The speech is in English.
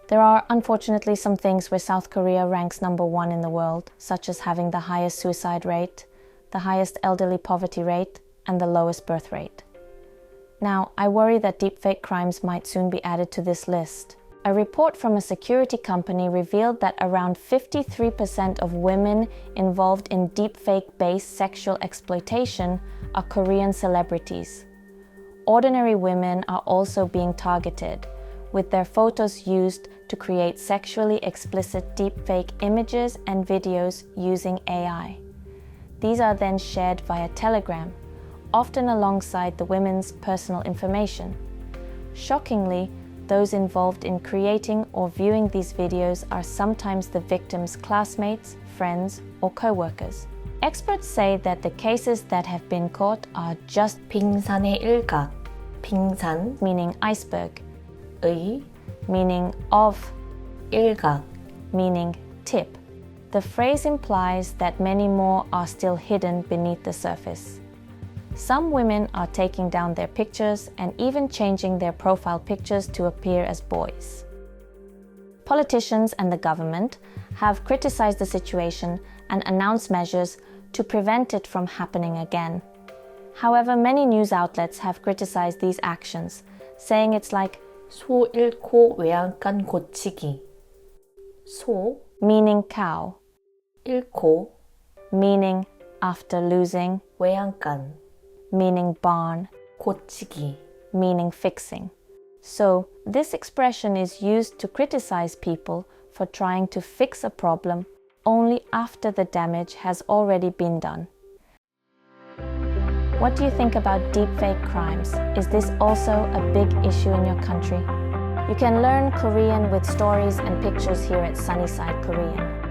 There are unfortunately some things where South Korea ranks #1 in the world, such as having the highest suicide rate, the highest elderly poverty rate, and the lowest birth rate. Now, I worry that deepfake crimes might soon be added to this list. A report from a security company revealed that around 53% of women involved in deepfake-based sexual exploitation are Korean celebrities. Ordinary women are also being targeted, with their photos used to create sexually explicit deepfake images and videos using AI. These are then shared via Telegram, often alongside the women's personal information. Shockingly, those involved in creating or viewing these videos are sometimes the victim's classmates, friends, or co-workers. Experts say that the cases that have been caught are just 빙산의 일각, 빙산, meaning iceberg, 의, meaning of, 일각, meaning tip. The phrase implies that many more are still hidden beneath the surface. Some women are taking down their pictures and even changing their profile pictures to appear as boys. Politicians and the government have criticized the situation and announced measures to prevent it from happening again. However, many news outlets have criticized these actions, saying it's like 소 잃고 외양간 고치기. 소, meaning cow, 잃고, meaning after losing, 외양간, meaning barn, 고치기. meaning fixing. So, this expression is used to criticize people for trying to fix a problem only after the damage has already been done. What do you think about deepfake crimes? Is this also a big issue in your country? You can learn Korean with stories and pictures here at Sunnyside Korean.